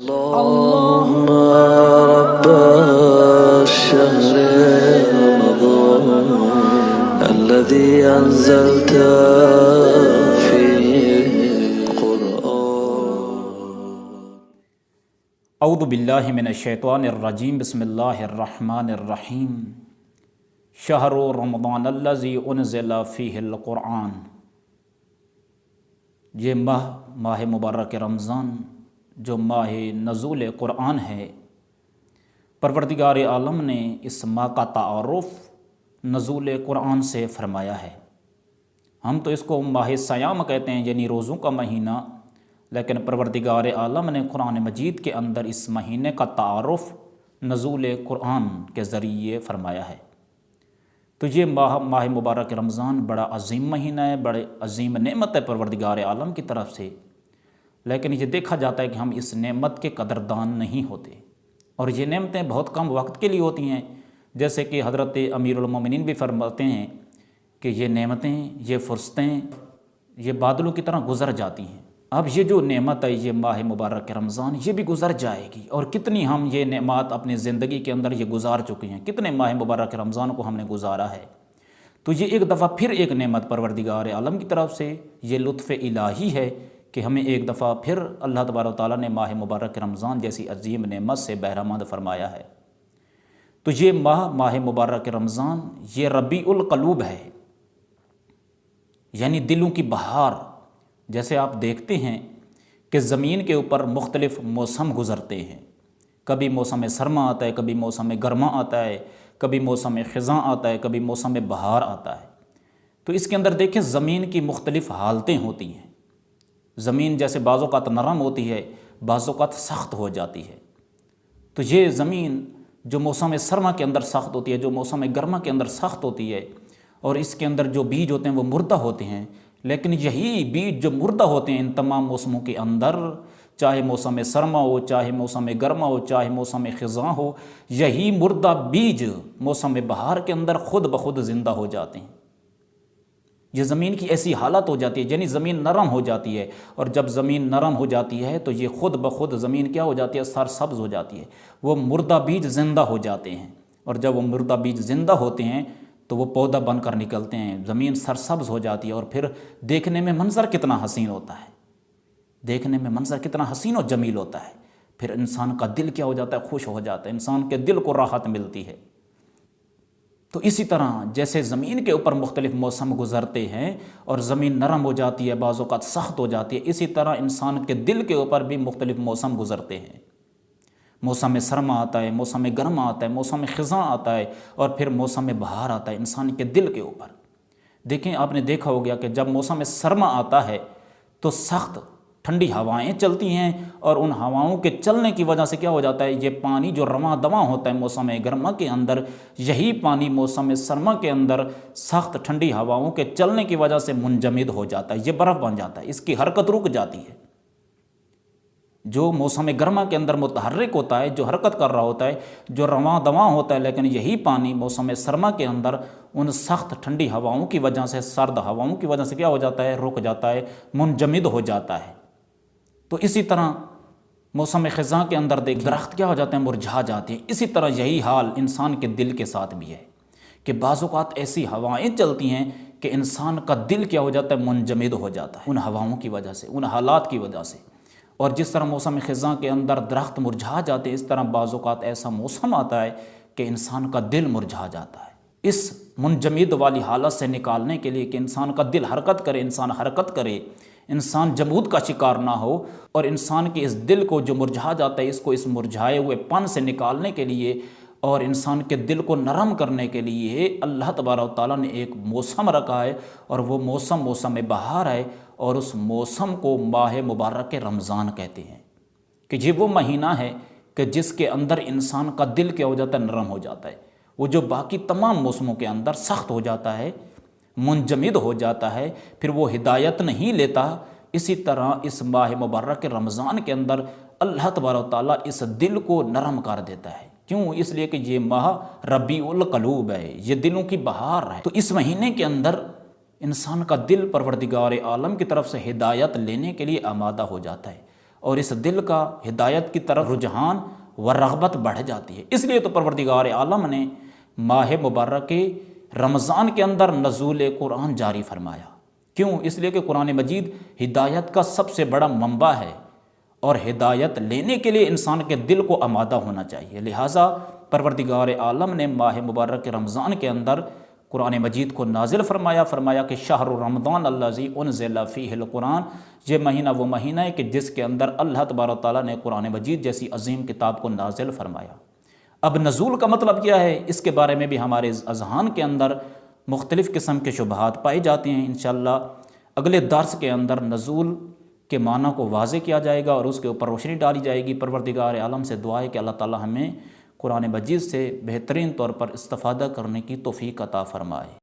اللهم رب الشهر رمضان الذي أنزلت فيه القرآن. اعوذ باللہ من الشیطان الرجیم. بسم اللہ الرحمن الرحیم. شہر رمضان الذی انزل فیہ القرآن. یہ ماہ مبارک رمضان جو ماہ نزول قرآن ہے، پروردگار عالم نے اس ماہ کا تعارف نزول قرآن سے فرمایا ہے. ہم تو اس کو ماہ صیام کہتے ہیں، یعنی روزوں کا مہینہ، لیکن پروردگار عالم نے قرآن مجید کے اندر اس مہینے کا تعارف نزول قرآن کے ذریعے فرمایا ہے. تو یہ ماہ مبارک رمضان بڑا عظیم مہینہ ہے، بڑے عظیم نعمت ہے پروردگار عالم کی طرف سے، لیکن یہ دیکھا جاتا ہے کہ ہم اس نعمت کے قدردان نہیں ہوتے، اور یہ نعمتیں بہت کم وقت کے لیے ہوتی ہیں. جیسے کہ حضرت امیر المومنین بھی فرماتے ہیں کہ یہ نعمتیں، یہ فرصتیں، یہ بادلوں کی طرح گزر جاتی ہیں. اب یہ جو نعمت ہے، یہ ماہ مبارک رمضان، یہ بھی گزر جائے گی، اور کتنی ہم یہ نعمات اپنی زندگی کے اندر یہ گزار چکے ہیں، کتنے ماہ مبارک رمضان کو ہم نے گزارا ہے. تو یہ ایک دفعہ پھر ایک نعمت پروردگار عالم کی طرف سے، یہ لطف الہی ہے کہ ہمیں ایک دفعہ پھر اللہ تبارک و تعالیٰ نے ماہ مبارک رمضان جیسی عظیم نعمت سے بہرہمند فرمایا ہے. تو یہ ماہ مبارک رمضان یہ ربیع القلوب ہے، یعنی دلوں کی بہار. جیسے آپ دیکھتے ہیں کہ زمین کے اوپر مختلف موسم گزرتے ہیں، کبھی موسم سرما آتا ہے، کبھی موسم گرما آتا ہے، کبھی موسم خزاں آتا ہے، کبھی موسم بہار آتا ہے. تو اس کے اندر دیکھیں زمین کی مختلف حالتیں ہوتی ہیں. زمین جیسے بعض اوقات نرم ہوتی ہے، بعض اوقات سخت ہو جاتی ہے. تو یہ زمین جو موسم سرما کے اندر سخت ہوتی ہے، جو موسم گرما کے اندر سخت ہوتی ہے، اور اس کے اندر جو بیج ہوتے ہیں وہ مردہ ہوتے ہیں، لیکن یہی بیج جو مردہ ہوتے ہیں ان تمام موسموں کے اندر، چاہے موسم سرما ہو، چاہے موسم گرما ہو، چاہے موسم خزاں ہو، یہی مردہ بیج موسم بہار کے اندر خود بخود زندہ ہو جاتے ہیں. یہ زمین کی ایسی حالت ہو جاتی ہے، یعنی زمین نرم ہو جاتی ہے، اور جب زمین نرم ہو جاتی ہے تو یہ خود بخود زمین کیا ہو جاتی ہے؟ سرسبز ہو جاتی ہے. وہ مردہ بیج زندہ ہو جاتے ہیں، اور جب وہ مردہ بیج زندہ ہوتے ہیں تو وہ پودا بن کر نکلتے ہیں، زمین سرسبز ہو جاتی ہے، اور پھر دیکھنے میں منظر کتنا حسین ہوتا ہے، دیکھنے میں منظر کتنا حسین و جمیل ہوتا ہے. پھر انسان کا دل کیا ہو جاتا ہے؟ خوش ہو جاتا ہے، انسان کے دل کو راحت ملتی ہے. تو اسی طرح جیسے زمین کے اوپر مختلف موسم گزرتے ہیں اور زمین نرم ہو جاتی ہے، بعض اوقات سخت ہو جاتی ہے، اسی طرح انسان کے دل کے اوپر بھی مختلف موسم گزرتے ہیں. موسم سرما آتا ہے، موسم گرما آتا ہے، موسم خزاں آتا ہے، اور پھر موسم بہار آتا ہے انسان کے دل کے اوپر. دیکھیں آپ نے دیکھا ہو گیا کہ جب موسم سرما آتا ہے تو سخت ٹھنڈی ہوائیں چلتی ہیں، اور ان ہواؤں کے چلنے کی وجہ سے کیا ہو جاتا ہے؟ یہ پانی جو رواں دواں ہوتا ہے موسم گرما کے اندر، یہی پانی موسم سرما کے اندر سخت ٹھنڈی ہواؤں کے چلنے کی وجہ سے منجمد ہو جاتا ہے، یہ برف بن جاتا ہے، اس کی حرکت رک جاتی ہے. جو موسم گرما کے اندر متحرک ہوتا ہے، جو حرکت کر رہا ہوتا ہے، جو رواں دواں ہوتا ہے، لیکن یہی پانی موسم سرما کے اندر ان سخت ٹھنڈی ہواؤں کی وجہ سے، سرد ہواؤں کی وجہ سے کیا ہو جاتا ہے؟ رک جاتا ہے، منجمد ہو جاتا ہے. تو اسی طرح موسم خزاں کے اندر درخت کیا ہو جاتے ہیں؟ مرجھا جاتے ہیں. اسی طرح یہی حال انسان کے دل کے ساتھ بھی ہے کہ بعض اوقات ایسی ہوائیں چلتی ہیں کہ انسان کا دل کیا ہو جاتا ہے؟ منجمد ہو جاتا ہے ان ہواؤں کی وجہ سے، ان حالات کی وجہ سے. اور جس طرح موسم خزاں کے اندر درخت مرجھا جاتے ہیں، اس طرح بعض اوقات ایسا موسم آتا ہے کہ انسان کا دل مرجھا جاتا ہے. اس منجمد والی حالت سے نکالنے کے لیے کہ انسان کا دل حرکت کرے، انسان حرکت کرے، انسان جمود کا شکار نہ ہو، اور انسان کے اس دل کو جو مرجھا جاتا ہے، اس کو اس مرجھائے ہوئے پن سے نکالنے کے لیے اور انسان کے دل کو نرم کرنے کے لیے اللہ تبارک و تعالیٰ نے ایک موسم رکھا ہے، اور وہ موسم بہار ہے. اور اس موسم کو ماہ مبارک رمضان کہتے ہیں کہ یہ وہ مہینہ ہے کہ جس کے اندر انسان کا دل کیا ہو جاتا ہے؟ نرم ہو جاتا ہے. وہ جو باقی تمام موسموں کے اندر سخت ہو جاتا ہے، منجمد ہو جاتا ہے، پھر وہ ہدایت نہیں لیتا، اسی طرح اس ماہ مبارک رمضان کے اندر اللہ تبارک و تعالیٰ اس دل کو نرم کر دیتا ہے. کیوں؟ اس لیے کہ یہ ماہ ربیع القلوب ہے، یہ دلوں کی بہار ہے. تو اس مہینے کے اندر انسان کا دل پروردگار عالم کی طرف سے ہدایت لینے کے لیے آمادہ ہو جاتا ہے، اور اس دل کا ہدایت کی طرف رجحان و رغبت بڑھ جاتی ہے۔ اس لیے تو پروردگار عالم نے ماہ مبارک رمضان کے اندر نزول قرآن جاری فرمایا۔ کیوں؟ اس لیے کہ قرآن مجید ہدایت کا سب سے بڑا منبع ہے، اور ہدایت لینے کے لیے انسان کے دل کو آمادہ ہونا چاہیے۔ لہٰذا پروردگار عالم نے ماہ مبارک رمضان کے اندر قرآن مجید کو نازل فرمایا کہ شہر رمضان الذی انزل فیہ القرآن، یہ مہینہ وہ مہینہ ہے کہ جس کے اندر اللہ تبارک و تعالیٰ نے قرآن مجید جیسی عظیم کتاب کو نازل فرمایا۔ اب نزول کا مطلب کیا ہے؟ اس کے بارے میں بھی ہمارے اذہان کے اندر مختلف قسم کے شبہات پائے جاتے ہیں۔ انشاءاللہ اگلے درس کے اندر نزول کے معنی کو واضح کیا جائے گا اور اس کے اوپر روشنی ڈالی جائے گی۔ پروردگار عالم سے دعا ہے کہ اللہ تعالیٰ ہمیں قرآن مجید سے بہترین طور پر استفادہ کرنے کی توفیق عطا فرمائے۔